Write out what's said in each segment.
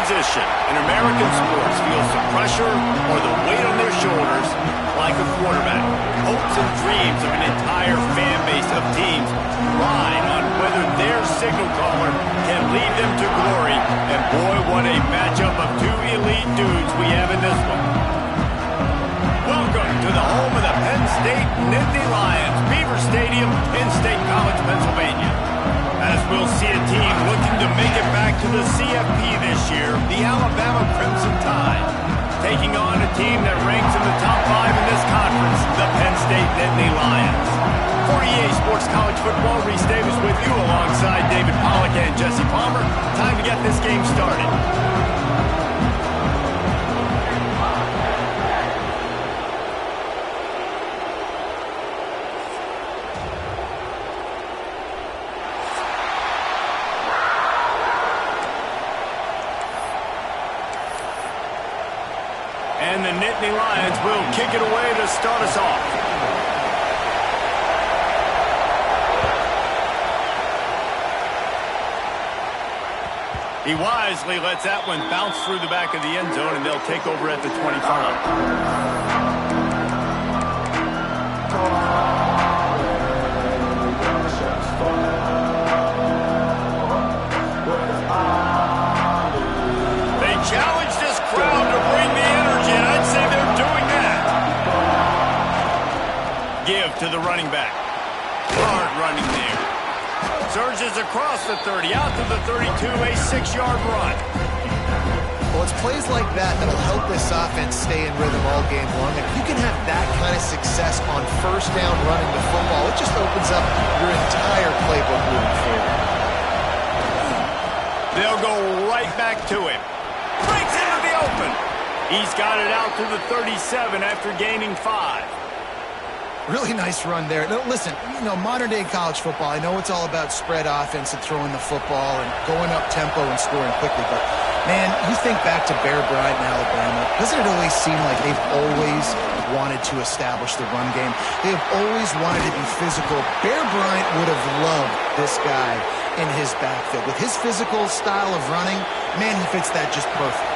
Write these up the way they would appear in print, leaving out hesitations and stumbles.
position in American sports feels the pressure or the weight on their shoulders like a quarterback. Hopes and dreams of an entire fan base of teams ride on whether their signal caller can lead them to glory. And boy, what a matchup of two elite dudes we have in this one. Welcome to the home of the Penn State Nittany Lions, Beaver Stadium, Penn State College, Pennsylvania. As we'll see a team looking to make it back to the CFP this year, the Alabama Crimson Tide, taking on a team that ranks in the top 5 in this conference, the Penn State Nittany Lions. For EA Sports College Football, Reese Davis with you alongside David Pollack and Jesse Palmer. Time to get this game started. And the Nittany Lions will kick it away to start us off. He wisely lets that one bounce through the back of the end zone, and they'll take over at the 25. Challenge this crowd to bring the energy, and I'd say they're doing that. Give to the running back. Hard running there. Surges across the 30, out to the 32, a 6-yard run. Well, it's plays like that that'll help this offense stay in rhythm all game long. If you can have that kind of success on first down running the football, it just opens up your entire playbook moving forward. They'll go right back to him. Breaks into the open. He's got it out to the 37 after gaining 5. Really nice run there. No, listen, modern-day college football, I know it's all about spread offense and throwing the football and going up tempo and scoring quickly, but, man, you think back to Bear Bryant in Alabama, doesn't it always seem like they've always wanted to establish the run game? They have always wanted to be physical. Bear Bryant would have loved this guy in his backfield. With his physical style of running, man, he fits that just perfect.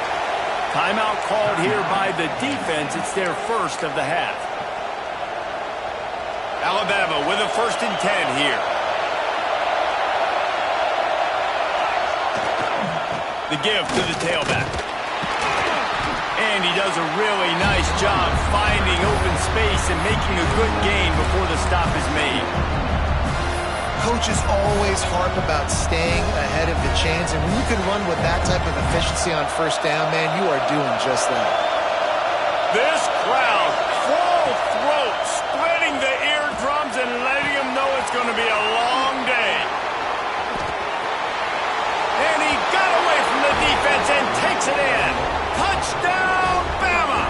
Timeout called here by the defense. It's their first of the half. Alabama with a 1st and 10 here. The give to the tailback. And he does a really nice job finding open space and making a good gain before the stop is made. Coaches always harp about staying ahead of the chains, and when you can run with that type of efficiency on first down, man, you are doing just that. This crowd, full throat, splitting the eardrums and letting them know it's going to be a long day. And he got away from the defense and takes it in. Touchdown, Bama!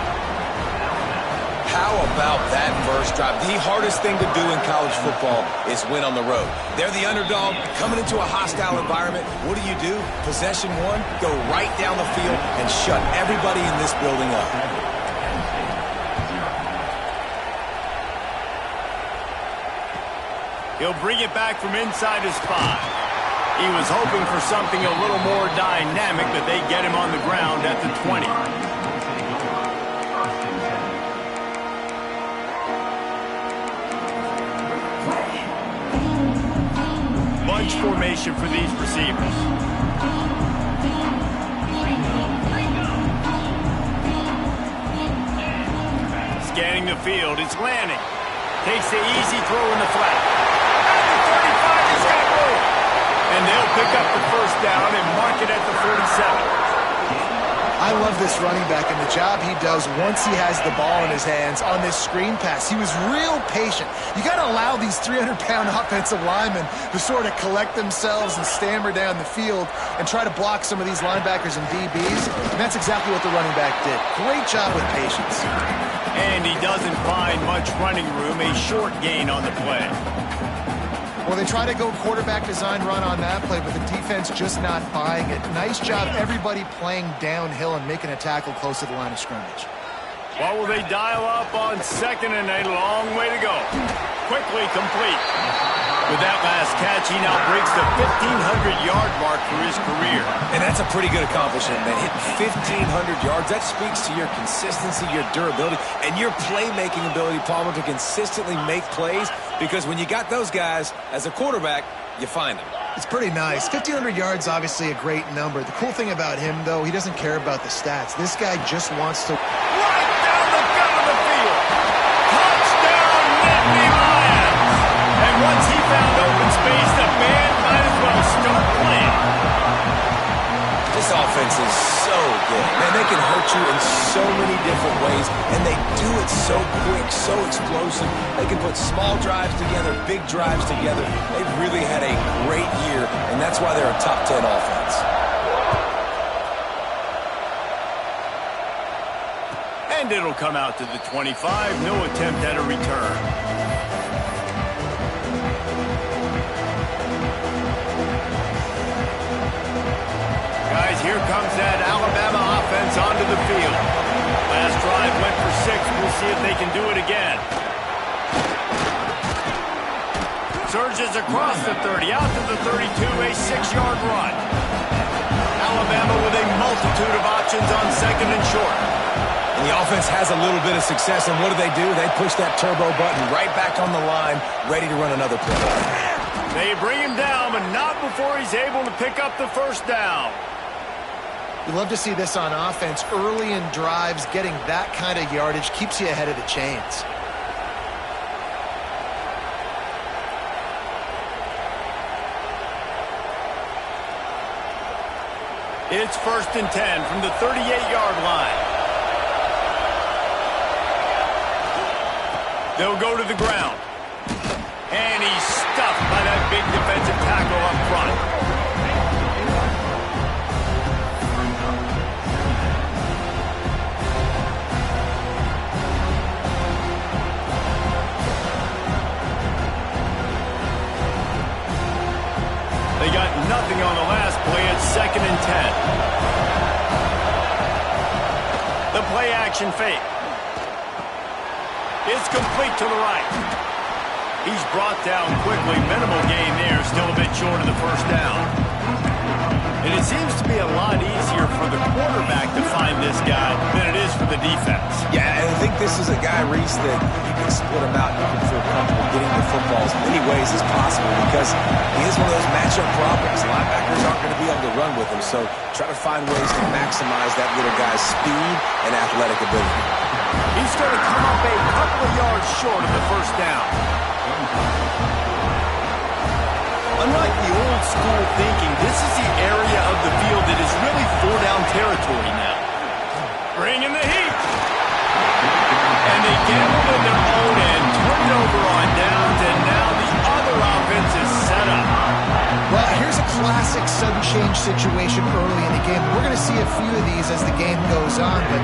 How about that first drive? The hardest thing to do in college football is win on the road. They're the underdog, coming into a hostile environment. What do? Possession one, go right down the field and shut everybody in this building up. He'll bring it back from inside his 5. He was hoping for something a little more dynamic, but they get him on the ground at the 20. Bunch formation for these receivers. Scanning the field, it's Lanning. Takes the easy throw in the flat. At the 35, he's got room. And they'll pick up the first down and mark it at the 47. I love this running back and the job he does once he has the ball in his hands on this screen pass. He was real patient. You got to allow these 300-pound offensive linemen to sort of collect themselves and stammer down the field and try to block some of these linebackers and DBs. And that's exactly what the running back did. Great job with patience. And he doesn't find much running room, a short gain on the play. Well, they try to go quarterback design run on that play, but the defense just not buying it. Nice job, everybody playing downhill and making a tackle close to the line of scrimmage. What will they dial up on 2nd and a long way to go? Quickly complete. With that last catch, he now breaks the 1,500-yard mark for his career. And that's a pretty good accomplishment, man. Hitting 1,500 yards, that speaks to your consistency, your durability, and your playmaking ability, Palmer, to consistently make plays. Because when you got those guys, as a quarterback, you find them. It's pretty nice. 1,500 yards, obviously a great number. The cool thing about him, though, he doesn't care about the stats. This guy just wants to... Right down the gut of the field. Touchdown, Nittany Lions. And once he found open space, the band might as well start playing. This offense is so good. Man, they can hurt you in so many different ways, and they do it so quick, so explosive. They can put small drives together, big drives together. They've really had a great year, and that's why they're a top 10 offense. And it'll come out to the 25. No attempt at a return. Guys, here comes that Alabama offense onto the field. Last drive went for 6. We'll see if they can do it again. Surges across the 30, out to the 32, a 6-yard run. Alabama with a multitude of options on second and short. And the offense has a little bit of success, and what do? They push that turbo button right back on the line, ready to run another play. They bring him down, but not before he's able to pick up the first down. You love to see this on offense. Early in drives, getting that kind of yardage keeps you ahead of the chains. It's 1st and 10 from the 38-yard line. They'll go to the ground. And he's stuffed by that big defensive tackle up front. They got nothing on the last play. It's 2nd and 10. The play action fake. It's complete to the right. He's brought down quickly. Minimal gain there. Still a bit short of the first down. And it seems to be a lot easier for the quarterback to find this guy than it is for the defense. Yeah, and I think this is a guy, Reese, that you can split him out. You can feel comfortable getting the football as many ways as possible because he is one of those matchup problems. Linebackers aren't going to be able to run with him, so try to find ways to maximize that little guy's speed and athletic ability. He's going to come up a couple of yards short of the first down. Unlike the old school thinking, this is the area of the field that is really 4-down territory now. Bring in the heat. And they gambled in their own end, turn it over on downs, and now the other offense is set up. Well, here's a classic sudden change situation early in the game. We're going to see a few of these as the game goes on, but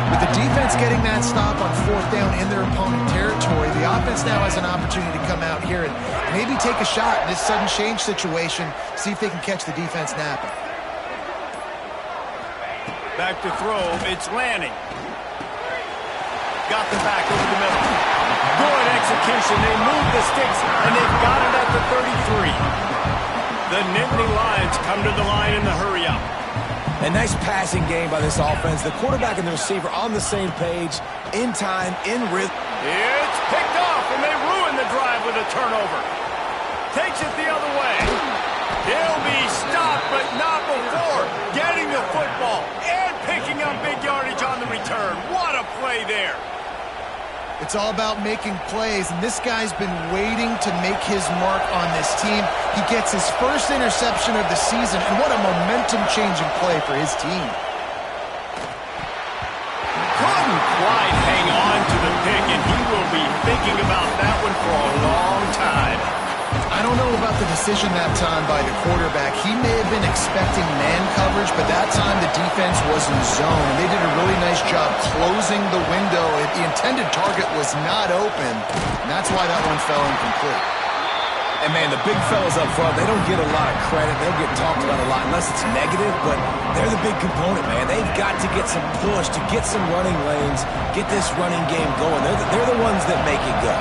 with the defense getting that stop on 4th down in their opponent territory, the offense now has an opportunity to come out here and maybe take a shot in this sudden change situation, see if they can catch the defense napping. Back to throw, it's Lanning. Got the back over the middle. Good execution, they move the sticks, and they've got it at the 33. The Nittany Lions come to the line in the hurry-up. A nice passing game by this offense. The quarterback and the receiver on the same page, in time, in rhythm. It's picked off, and they ruin the drive with a turnover. Takes it the other way. He'll be stopped, but not before getting the football and picking up big yardage on the return. What a play there. It's all about making plays, and this guy's been waiting to make his mark on this team. He gets his first interception of the season, and what a momentum-changing play for his team. Couldn't quite hang on to the pick, and he will be thinking about that one for a long time. I don't know about the decision that time by the quarterback. He may have been expecting man coverage, but that time the defense was in zone. And they did a really nice job closing the window. The intended target was not open, and that's why that one fell incomplete. And, man, the big fellas up front, they don't get a lot of credit. They don't get talked about a lot unless it's negative, but they're the big component, man. They've got to get some push, to get some running lanes, get this running game going. They're the ones that make it go.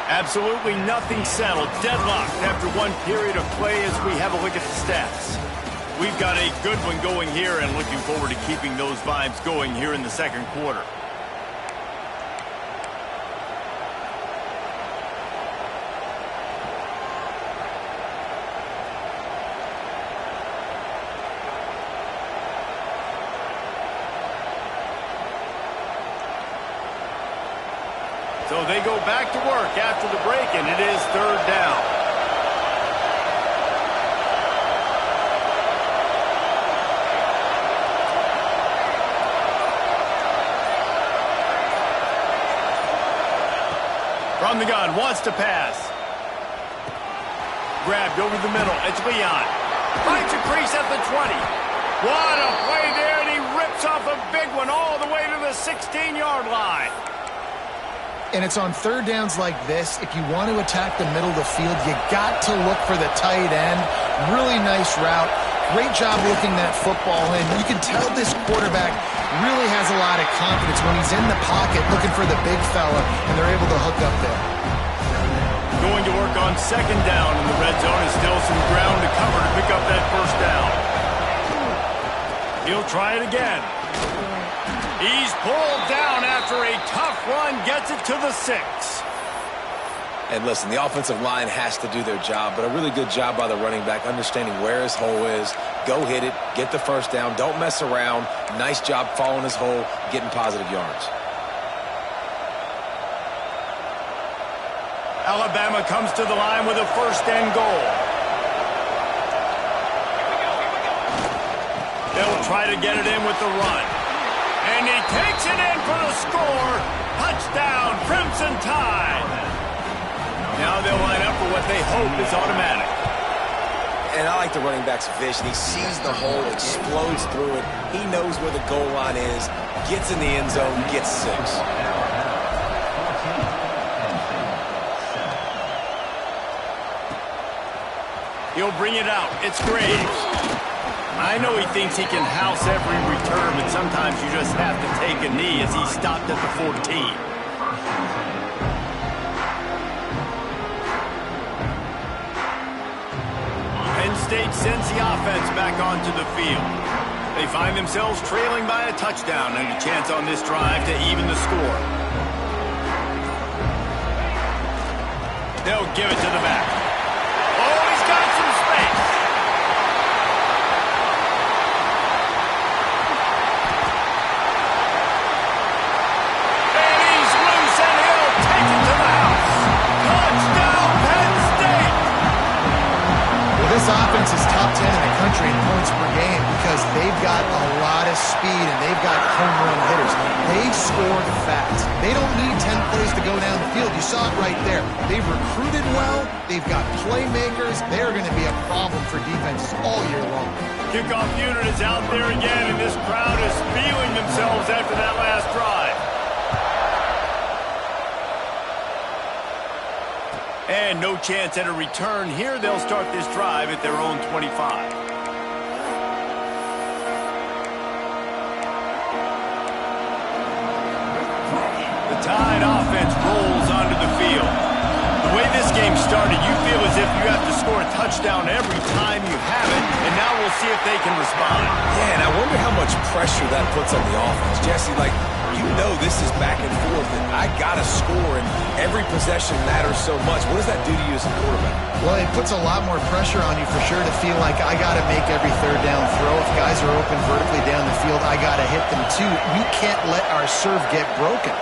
Absolutely nothing settled. Deadlocked after one period of play as we have a look at the stats. We've got a good one going here and looking forward to keeping those vibes going here in the second quarter. So they go back to work after the break, and it is third down. From the gun, wants to pass. Grabbed over the middle. It's Leon. Finds a crease at the 20. What a play there, and he rips off a big one all the way to the 16-yard line. And it's on third downs like this. If you want to attack the middle of the field, you got to look for the tight end. Really nice route. Great job looking that football in. You can tell this quarterback really has a lot of confidence when he's in the pocket looking for the big fella, and they're able to hook up there. Going to work on second down in the red zone. Is still some ground to cover to pick up that first down. He'll try it again. He's pulled down after a tough run, gets it to the 6. And listen, the offensive line has to do their job, but a really good job by the running back, understanding where his hole is. Go hit it, get the first down, don't mess around. Nice job following his hole, getting positive yards. Alabama comes to the line with a first and goal. They'll try to get it in with the run. And he takes it in for the score. Touchdown, Crimson Tide. Now they'll line up for what they hope is automatic. And I like the running back's vision. He sees the hole, explodes through it. He knows where the goal line is, gets in the end zone, gets 6. He'll bring it out. It's Graves. I know he thinks he can house every return, but sometimes you just have to take a knee as he stopped at the 14. Penn State sends the offense back onto the field. They find themselves trailing by a touchdown and a chance on this drive to even the score. They'll give it to the back. Oh, he's got some space. This offense is top 10 in the country in points per game because they've got a lot of speed and they've got home run hitters. They score fast. They don't need 10 plays to go down the field. You saw it right there. They've recruited well. They've got playmakers. They're going to be a problem for defenses all year long. Kickoff unit is out there again, and this crowd is feeling themselves after that last drive. And no chance at a return here. They'll start this drive at their own 25. The Tide offense rolls onto the field. The way this game started, you feel as if you have to score a touchdown every time you have it, and now we'll see if they can respond. Yeah, and I wonder how much pressure that puts on the offense. Jesse, you know this is back and forth, and I got to score, and every possession matters so much. What does that do to you as a quarterback? Well, it puts a lot more pressure on you for sure to feel like I got to make every third down throw. If guys are open vertically down the field, I got to hit them too. We can't let our serve get broken.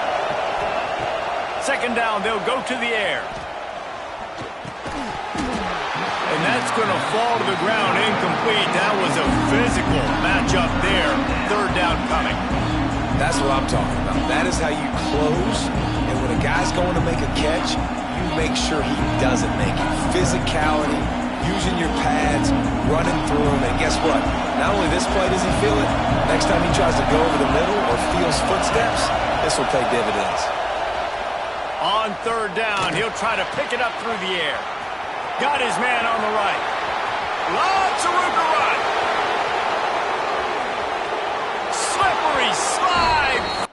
Second down, they'll go to the air. And that's going to fall to the ground incomplete. That was a physical matchup there. Third down coming. That's what I'm talking about. That is how you close. And when a guy's going to make a catch, you make sure he doesn't make it. Physicality, using your pads, running through them. And guess what? Not only this play does he feel it, next time he tries to go over the middle or feels footsteps, this will pay dividends. On third down, he'll try to pick it up through the air. Got his man on the right. Lots of room to run. Slippery slide.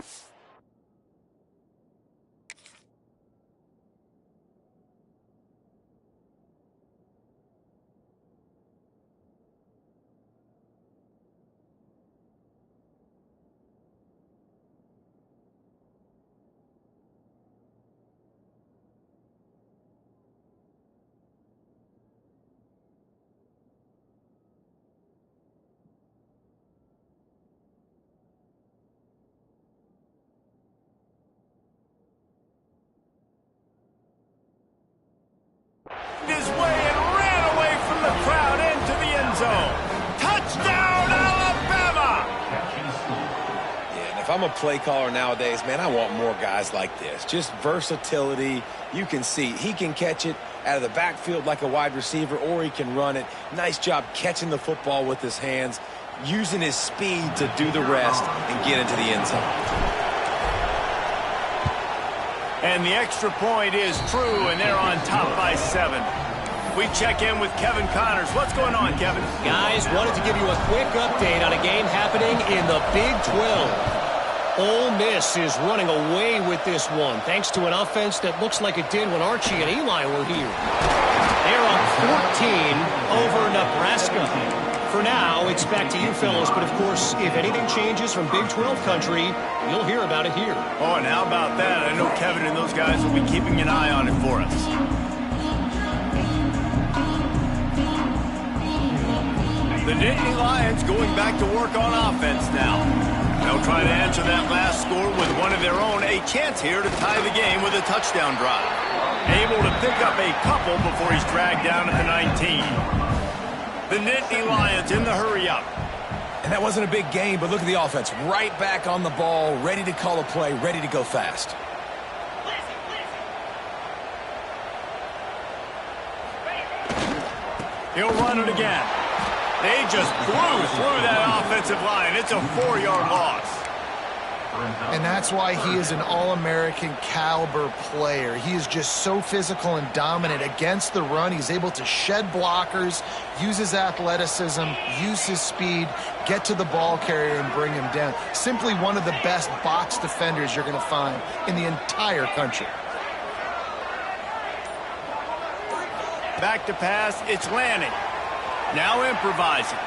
his way and ran away from the crowd into the end zone. Touchdown, Alabama! Yeah, and if I'm a play caller nowadays, man, I want more guys like this. Just versatility. You can see he can catch it out of the backfield like a wide receiver, or he can run it. Nice job catching the football with his hands, using his speed to do the rest and get into the end zone. And the extra point is true, and they're on top by 7. We check in with Kevin Connors. What's going on, Kevin? Guys, wanted to give you a quick update on a game happening in the Big 12. Ole Miss is running away with this one, thanks to an offense that looks like it did when Archie and Eli were here. They're up 14 over Nebraska. For now, it's back to you fellows, but of course, if anything changes from Big 12 country, you'll hear about it here. Oh, and how about that? I know Kevin and those guys will be keeping an eye on it for us. The Nittany Lions going back to work on offense now. They'll try to answer that last score with one of their own. A chance here to tie the game with a touchdown drive. Able to pick up a couple before he's dragged down at the 19. The Nittany Lions in the hurry-up. And that wasn't a big game, but look at the offense. Right back on the ball, ready to call a play, ready to go fast. He'll run it again. They just blew through that offensive line. It's a 4-yard loss. And that's why he is an All-American caliber player. He is just so physical and dominant against the run. He's able to shed blockers, use his athleticism, use his speed, get to the ball carrier and bring him down. Simply one of the best box defenders you're going to find in the entire country. Back to pass, it's Lanning. Now improvising.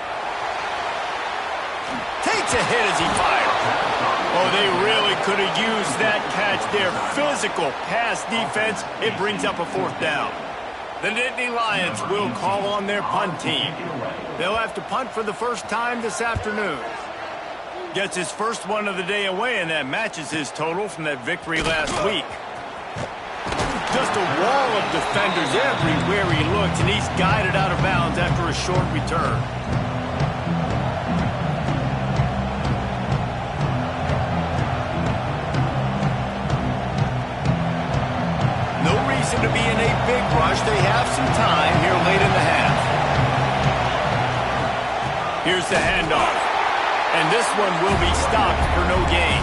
Takes a hit as he fires. Oh, they really could have used that catch there. Physical pass defense. It brings up a 4th down. The Nittany Lions will call on their punt team. They'll have to punt for the first time this afternoon. Gets his first one of the day away, and that matches his total from that victory last week. Just a wall of defenders everywhere he looks, and he's guided out of bounds after a short return. No reason to be in a big rush. They have some time here late in the half. Here's the handoff. And this one will be stopped for no gain.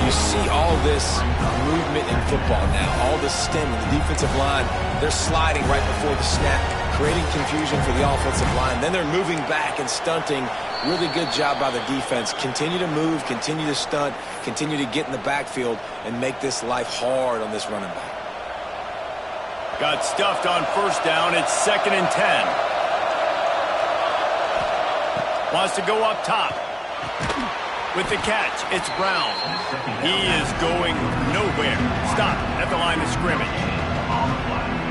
You see all this movement in football now, all the stemming, the defensive line, they're sliding right before the snap, creating confusion for the offensive line. Then they're moving back and stunting. Really good job by the defense. Continue to move, continue to stunt, continue to get in the backfield and make this life hard on this running back. Got stuffed on first down. It's 2nd and 10. Wants to go up top. With the catch, it's Brown. He is going nowhere. Stop at the line of scrimmage.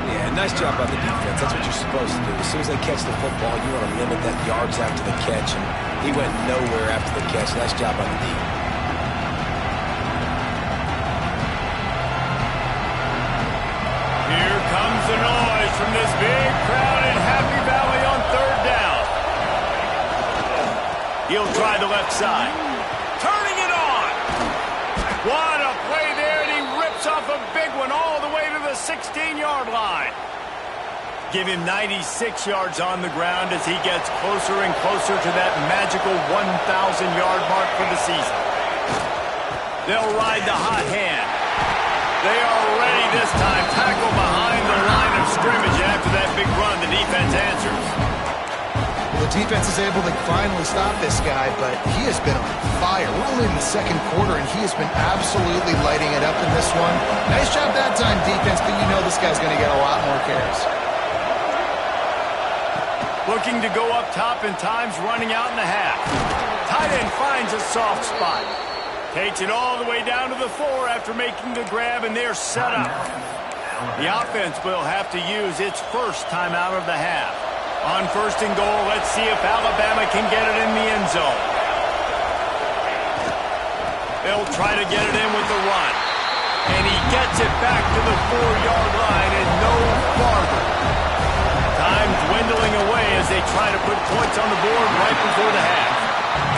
Yeah, nice job by the defense. That's what you're supposed to do. As soon as they catch the football, you want to limit that yards after the catch, and he went nowhere after the catch. Nice job by the D. Here comes the noise from this big crowd in Happy Valley on 3rd down. He'll try the left side. Turning it on. What a play there, and he rips off a big one all the way to the 16-yard line. Give him 96 yards on the ground as he gets closer and closer to that magical 1,000-yard mark for the season. They'll ride the hot hand. They are ready this time. Tackle behind the line of scrimmage. After that big run, the defense answers. The defense is able to finally stop this guy, but he has been on fire. We're only in the 2nd quarter, and he has been absolutely lighting it up in this one. Nice job that time, defense, but you know this guy's going to get a lot more carries. Looking to go up top, and time's running out in the half. Tight end finds a soft spot. Takes it all the way down to the 4 after making the grab, and they're set up. The offense will have to use its first timeout of the half. On 1st and goal, let's see if Alabama can get it in the end zone. They'll try to get it in with the run. And he gets it back to the 4-yard line and no farther. Time dwindling away as they try to put points on the board right before the half.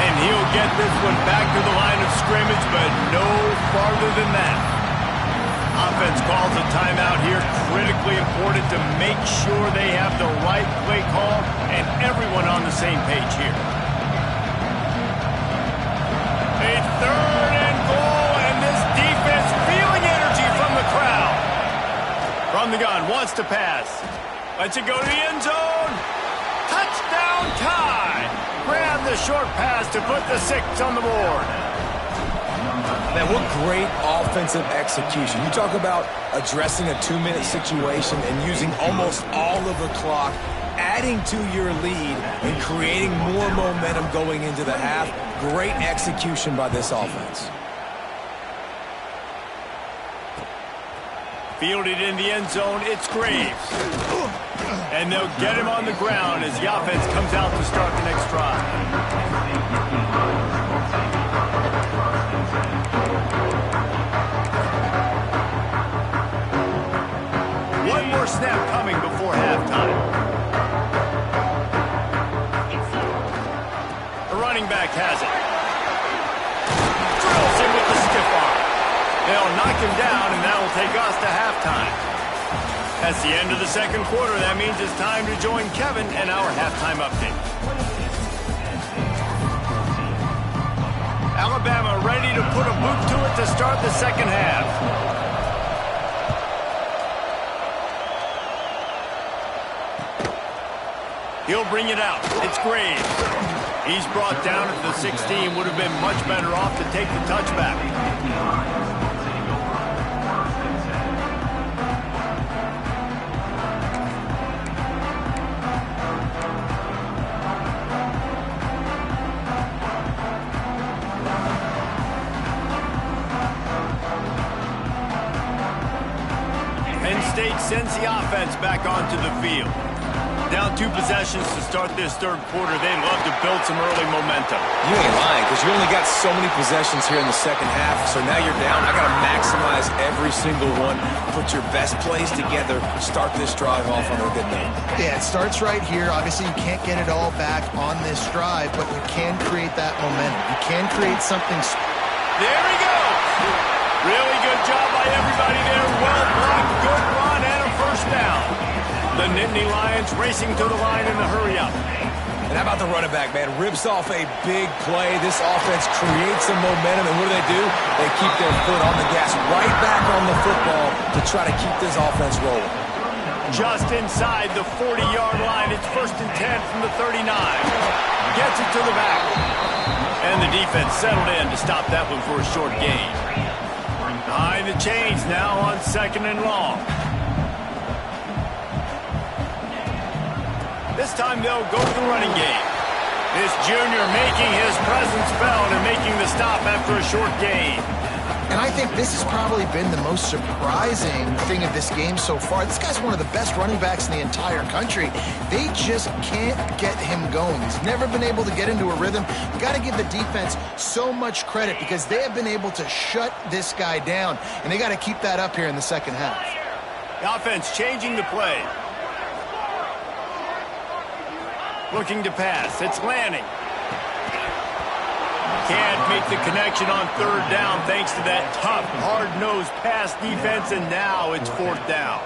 And he'll get this one back to the line of scrimmage, but no farther than that. Offense calls a timeout here, critically important to make sure they have the right play call and everyone on the same page here. A 3rd and goal, and this defense feeling energy from the crowd. From the gun, wants to pass. Lets it go to the end zone. Touchdown tie. Grab the short pass to put the 6 on the board. Man, what great offensive execution. You talk about addressing a 2-minute situation and using almost all of the clock, adding to your lead and creating more momentum going into the half. Great execution by this offense. Fielded in the end zone, it's Graves. And they'll get him on the ground as the offense comes out to start the next drive. One more snap coming before halftime. The running back has it. Drills him with the stiff arm. They'll knock him down, and that will take us to halftime. That's the end of the second quarter. That means it's time to join Kevin and our halftime update. Alabama ready to put a boot to it to start the second half. He'll bring it out. It's Graves. He's brought down at the 16. Would have been much better off to take the touchback. Penn State sends the offense back onto the field. Down 2 possessions to start this third quarter. They'd love to build some early momentum. You ain't lying, because you only got so many possessions here in the second half, so now you're down. I got to maximize every single one. Put your best plays together. Start this drive off on a good note. Yeah, it starts right here. Obviously, you can't get it all back on this drive, but you can create that momentum. You can create something. There he goes. Really good job by everybody there. Well blocked, good run, and a first down. The Nittany Lions racing to the line in the hurry-up. And how about the running back, man? Rips off a big play. This offense creates some momentum, and what do? They keep their foot on the gas, right back on the football to try to keep this offense rolling. Just inside the 40-yard line. It's 1st and 10 from the 39. Gets it to the back. And the defense settled in to stop that one for a short gain. Behind the chains now on 2nd and long. This time they'll go to the running game. This junior making his presence felt and making the stop after a short gain. And I think this has probably been the most surprising thing of this game so far. This guy's one of the best running backs in the entire country. They just can't get him going. He's never been able to get into a rhythm. You got to give the defense so much credit because they have been able to shut this guy down, and they got to keep that up here in the second half. The offense changing the play. Looking to pass. It's Lanning. Can't make the connection on 3rd down thanks to that tough, hard-nosed pass defense, and now it's 4th down.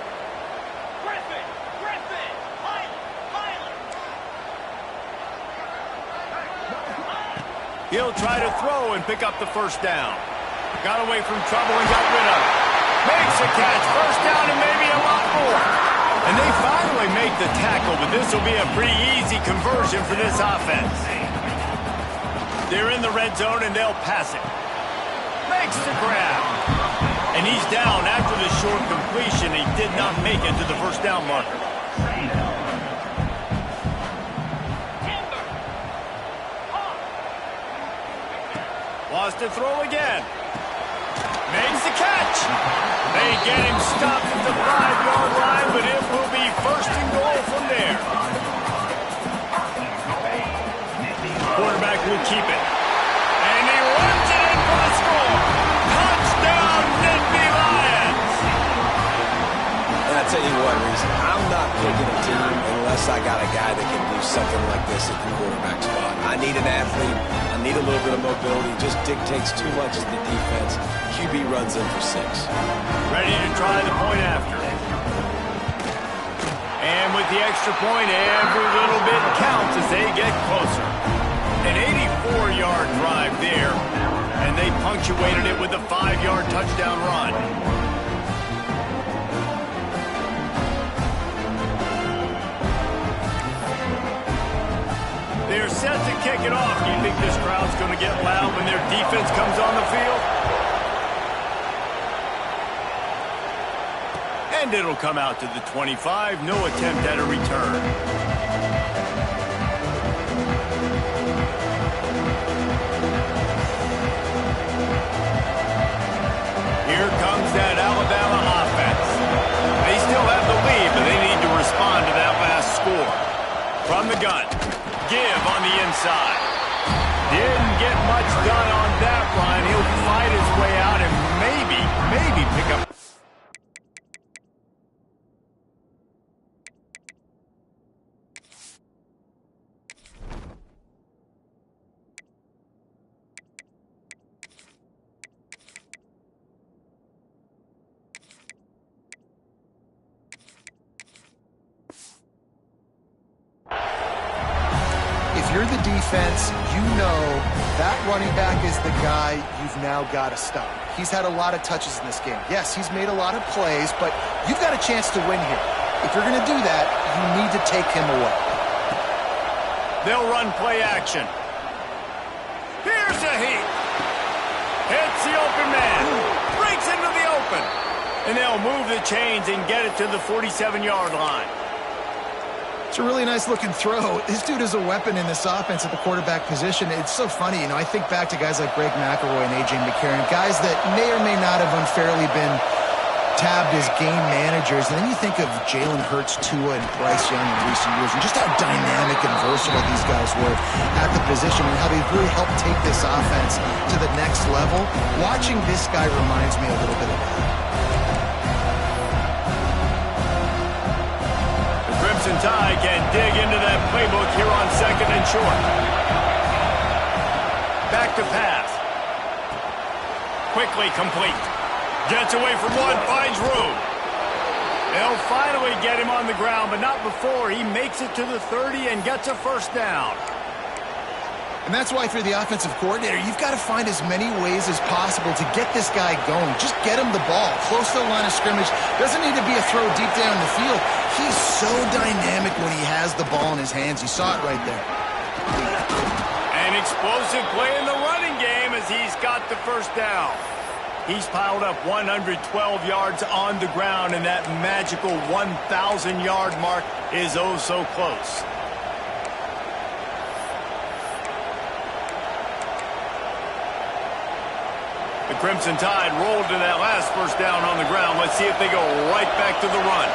He'll try to throw and pick up the first down. Got away from trouble and got rid of it. Makes a catch. First down and maybe a lot more. And they finally make the tackle, but this will be a pretty easy conversion for this offense. They're in the red zone, and they'll pass it. Makes the grab. And he's down after the short completion. He did not make it to the first down marker. Lost to throw again. Makes the catch. They get him stopped at the 5-yard line, but it will be 1st and goal from there. Quarterback will keep it. And he runs it in for a score. Touchdown, Nittany Lions. tell you what, Reese, I'm not picking a team unless I got a guy that can do something like this at the quarterback spot. I need an athlete. I need a little bit of mobility. It just dictates too much to the defense. QB runs in for 6. Ready to try the point after. And with the extra point, every little bit counts as they get closer. An 84-yard drive there, and they punctuated it with a 5-yard touchdown run. They're set to kick it off. Do you think this crowd's going to get loud when their defense comes on the field? And it'll come out to the 25. No attempt at a return. Here comes that Alabama offense. They still have the lead, but they need to respond to that last score. From the gun. Give on the inside. Didn't get much done on that run. He'll fight his way out and maybe pick up. You're the defense, you know that running back is the guy you've now got to stop. He's had a lot of touches in this game. Yes, he's made a lot of plays, but you've got a chance to win here. If you're going to do that, you need to take him away. They'll run play action. Here's a heat. Hits the open man. Breaks into the open. And they'll move the chains and get it to the 47-yard line. It's a really nice-looking throw. This dude is a weapon in this offense at the quarterback position. It's so funny, I think back to guys like Greg McElroy and A.J. McCarron, guys that may or may not have unfairly been tabbed as game managers. And then you think of Jalen Hurts, Tua, and Bryce Young in recent years, and just how dynamic and versatile these guys were at the position and how they've really helped take this offense to the next level. Watching this guy reminds me a little bit of that. Ncaa can dig into that playbook here on 2nd and short. Back to pass. Quickly complete. Gets away from one, finds room. They'll finally get him on the ground, but not before he makes it to the 30 and gets a first down. And that's why, if you're the offensive coordinator, you've got to find as many ways as possible to get this guy going. Just get him the ball close to the line of scrimmage. Doesn't need to be a throw deep down the field. He's so dynamic when he has the ball in his hands. You saw it right there. An explosive play in the running game as he's got the first down. He's piled up 112 yards on the ground, and that magical 1,000-yard mark is oh so close. The Crimson Tide rolled to that last first down on the ground. Let's see if they go right back to the run.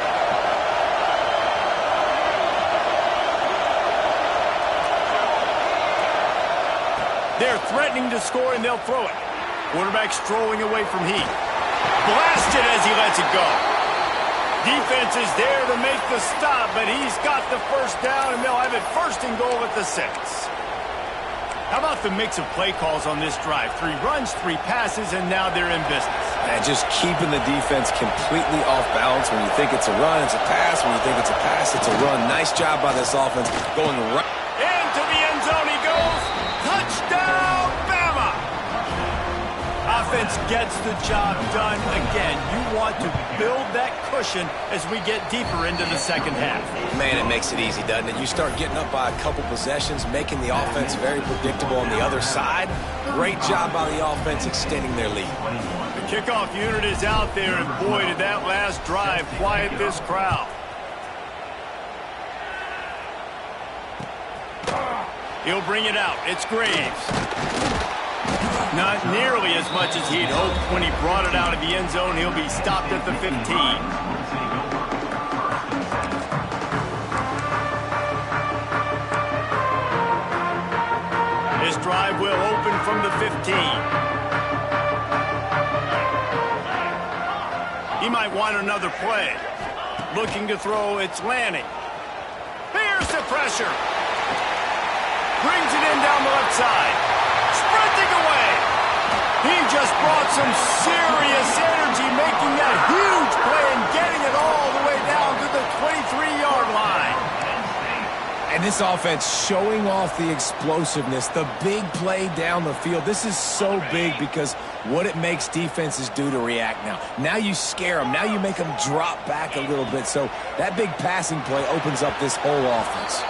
They're threatening to score, and they'll throw it. Quarterback strolling away from heat. Blasted as he lets it go. Defense is there to make the stop, but he's got the first down, and they'll have it 1st and goal at the 6. How about the mix of play calls on this drive? 3 runs, 3 passes, and now they're in business. And just keeping the defense completely off balance. When you think it's a run, it's a pass. When you think it's a pass, it's a run. Nice job by this offense going right. Into the end zone he goes. Touchdown, Bama! Offense gets the job done again. You want to build that cushion as we get deeper into the second half. Man, it makes it easy, doesn't it? You start getting up by a couple possessions, making the offense very predictable on the other side. Great job by the offense extending their lead. The kickoff unit is out there, and boy, did that last drive quiet this crowd. He'll bring it out. It's Graves. Not nearly as much as he'd hoped when he brought it out of the end zone. He'll be stopped at the 15. This drive will open from the 15. He might want another play. looking to throw. It's Lanning. Here's the pressure. Brings it in down the left side. Sprinting away. He just brought some serious energy, making that huge play and getting it all the way down to the 23-yard line. And this offense showing off the explosiveness, the big play down the field. This is so big because what it makes defenses do to react now. Now you scare them. Now you make them drop back a little bit. So that big passing play opens up this whole offense.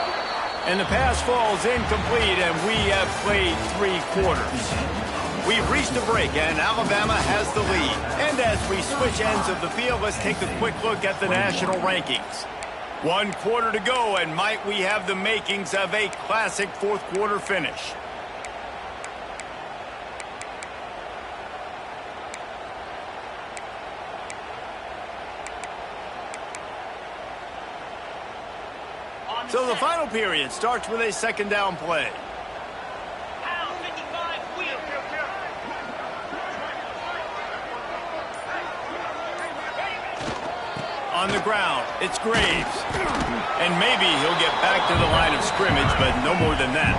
And the pass falls incomplete, and we have played 3 quarters. We've reached a break, and Alabama has the lead. And as we switch ends of the field, let's take a quick look at the national rankings. 1 quarter to go, and might we have the makings of a classic fourth-quarter finish. So the final period starts with a second down play. On the ground, it's Graves. And maybe he'll get back to the line of scrimmage, but no more than that.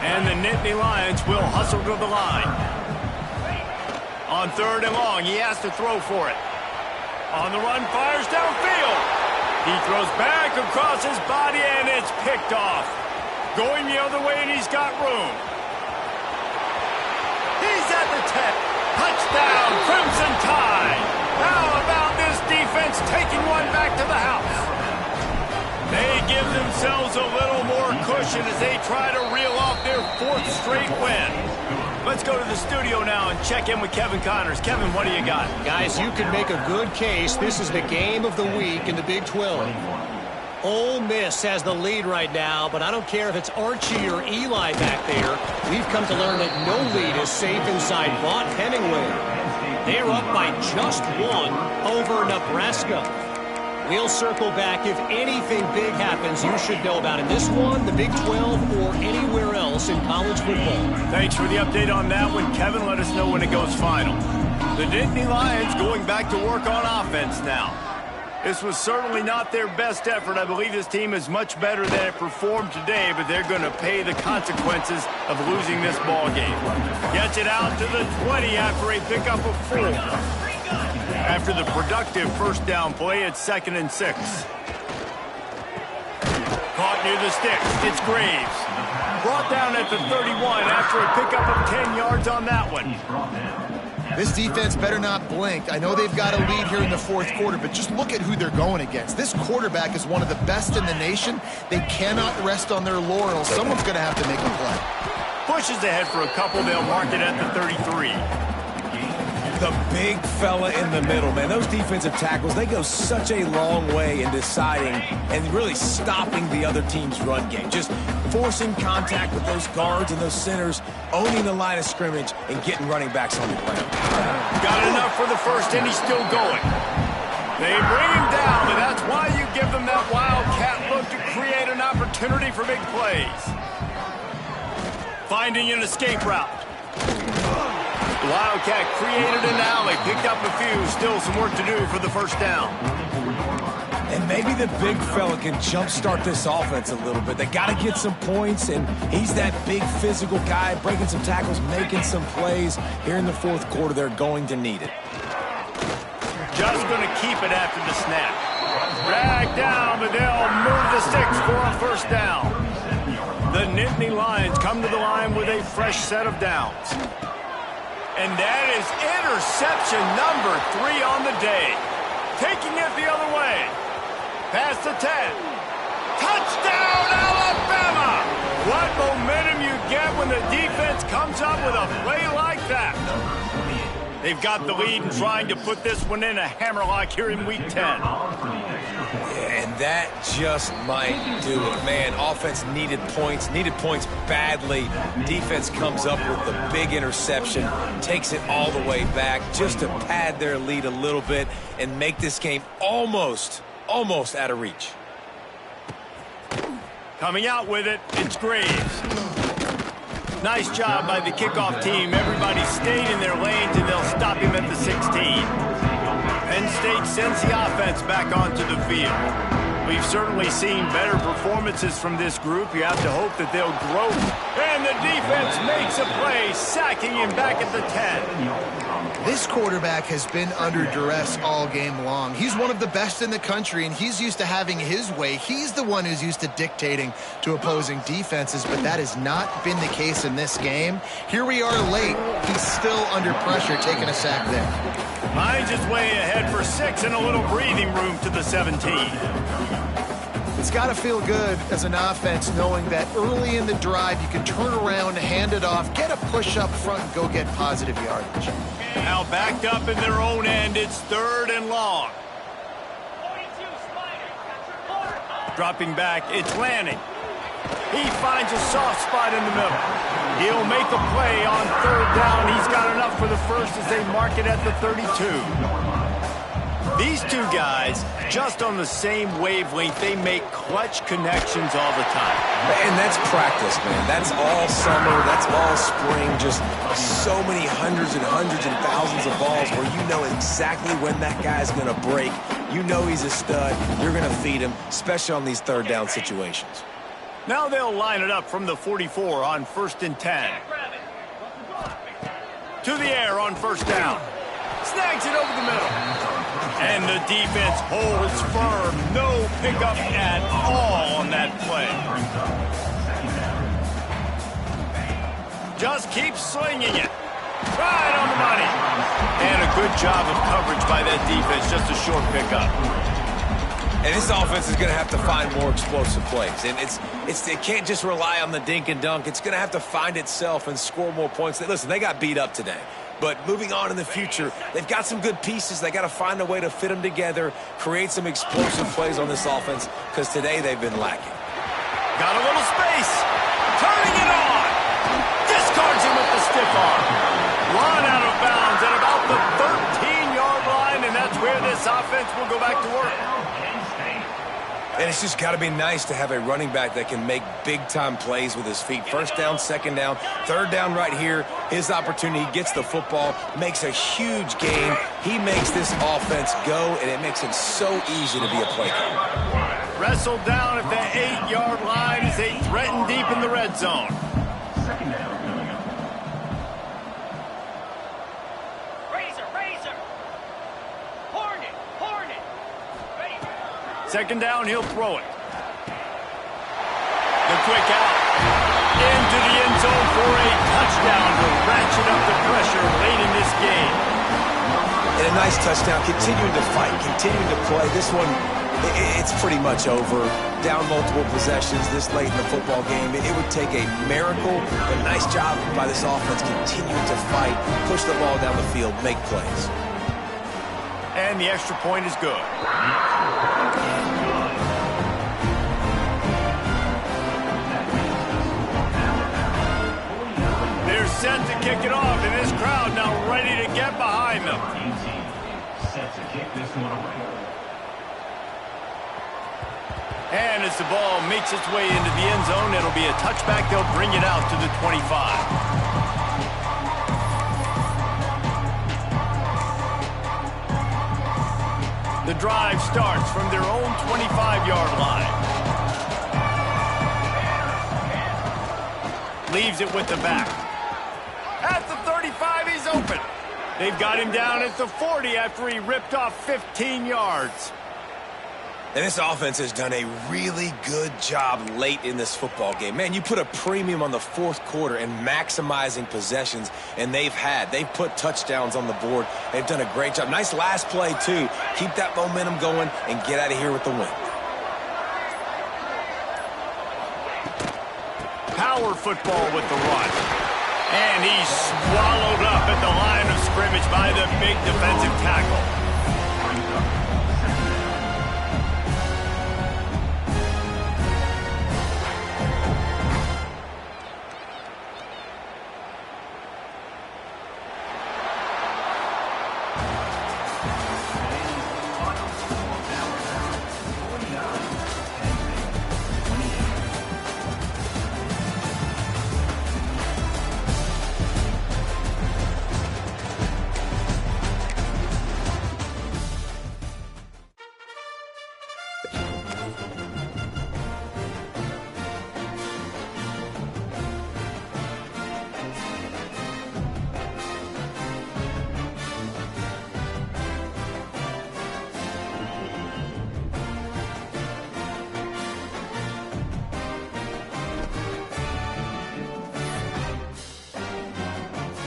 And the Nittany Lions will hustle to the line. On 3rd and long, he has to throw for it. On the run, fires downfield. He throws back across his body, and it's picked off. Going the other way, and he's got room. He's at the 10. Touchdown, Crimson Tide. How about this defense taking one back to the house? They give themselves a little more cushion as they try to reel off their 4th straight win. Let's go to the studio now and check in with Kevin Connors. Kevin, what do you got? Guys, you could make a good case. This is the game of the week in the Big 12. Ole Miss has the lead right now, but I don't care if it's Archie or Eli back there. We've come to learn that no lead is safe inside Vaught Hemingway. They're up by just 1 over Nebraska. We'll circle back if anything big happens you should know about in this one, the Big 12, or anywhere else in college football. Thanks for the update on that one, Kevin. Let us know when it goes final. The Nittany Lions going back to work on offense now. This was certainly not their best effort. I believe this team is much better than it performed today, but they're going to pay the consequences of losing this ball game. Gets it out to the 20 after a pickup of 4. After the productive first down play, it's 2nd and 6. Caught near the sticks. It's Graves. Brought down at the 31 after a pickup of 10 yards on that one. This defense better not blink. I know they've got a lead here in the 4th quarter, but just look at who they're going against. This quarterback is one of the best in the nation. They cannot rest on their laurels. Someone's going to have to make a play. Pushes ahead for a couple. They'll mark it at the 33. The big fella in the middle, man. Those defensive tackles, they go such a long way in deciding and really stopping the other team's run game. Just forcing contact with those guards and those centers, owning the line of scrimmage, and getting running backs on the ground. Got enough for the first, and he's still going. They bring him down, and that's why you give them that wildcat look to create an opportunity for big plays. Finding an escape route. Wildcat created an alley, picked up a few, still some work to do for the first down. And maybe the big fella can jumpstart this offense a little bit. They got to get some points, and he's that big physical guy, breaking some tackles, making some plays. Here in the 4th quarter, they're going to need it. Just going to keep it after the snap. Drag down, but they'll move the sticks for a first down. The Nittany Lions come to the line with a fresh set of downs. And that is interception number 3 on the day. Taking it the other way. Past the 10. Touchdown, Alabama! What momentum you get when the defense comes up with a play like that. They've got the lead and trying to put this one in a hammerlock here in Week 10. And that just might do it. Man, offense needed points badly. Defense comes up with the big interception, takes it all the way back just to pad their lead a little bit and make this game almost out of reach. Coming out with it, it's Graves. Nice job by the kickoff team. Everybody stayed in their lanes, and they'll stop him at the 16. Penn stage sends the offense back onto the field. We've certainly seen better performances from this group. You have to hope that they'll grow. And the defense makes a play, sacking him back at the 10. This quarterback has been under duress all game long. He's one of the best in the country, and he's used to having his way. He's the one who's used to dictating to opposing defenses, but that has not been the case in this game. Here we are late. He's still under pressure, taking a sack there. Mine's just way ahead for 6 and a little breathing room to the 17. It's got to feel good as an offense knowing that early in the drive you can turn around, hand it off, get a push up front, and go get positive yardage. Now backed up in their own end, it's 3rd and long. Dropping back, it's Lanning. He finds a soft spot in the middle. He'll make a play on 3rd down. He's got enough for the first as they mark it at the 32. These two guys, just on the same wavelength, they make clutch connections all the time. And that's practice, man. That's all summer. That's all spring. Just so many hundreds and thousands of balls where you know exactly when that guy's going to break. You know he's a stud. You're going to feed him, especially on these 3rd down situations. Now they'll line it up from the 44 on 1st and 10. To the air on 1st down. Snags it over the middle. And the defense holds firm. No pickup at all on that play. Just keep slinging it. Right on the money. And a good job of coverage by that defense. Just a short pickup. And this offense is going to have to find more explosive plays. And it can't just rely on the dink and dunk. It's going to have to find itself and score more points. Listen, they got beat up today. But moving on in the future, they've got some good pieces. They got to find a way to fit them together, create some explosive plays on this offense, because today they've been lacking. Got a little space. Turning it on. Discards him with the stiff arm. Run out of bounds at about the 13-yard line, and that's where this offense will go back to work. And it's just got to be nice to have a running back that can make big-time plays with his feet. 1st down, 2nd down, 3rd down right here. His opportunity, he gets the football, makes a huge gain. He makes this offense go, and it makes it so easy to be a play caller. Wrestled down at the 8-yard line as they threaten deep in the red zone. Second down, he'll throw it. The quick out. Into the end zone for a touchdown to ratchet up the pressure late in this game. And a nice touchdown, continuing to fight, continuing to play. This one, it's pretty much over. Down multiple possessions this late in the football game. It would take a miracle, but nice job by this offense continuing to fight, push the ball down the field, make plays. And the extra point is good. They're set to kick it off, and this crowd now ready to get behind them. Set to kick this one away. And as the ball makes its way into the end zone, it'll be a touchback. They'll bring it out to the 25. The drive starts from their own 25-yard line. Leaves it with the back. At the 35, he's open. They've got him down at the 40 after he ripped off 15 yards. And this offense has done a really good job late in this football game. Man, you put a premium on the 4th quarter and maximizing possessions, and they've put touchdowns on the board. They've done a great job. Nice last play, too. Keep that momentum going and get out of here with the win. Power football with the run. And he's swallowed up at the line of scrimmage by the big defensive tackle.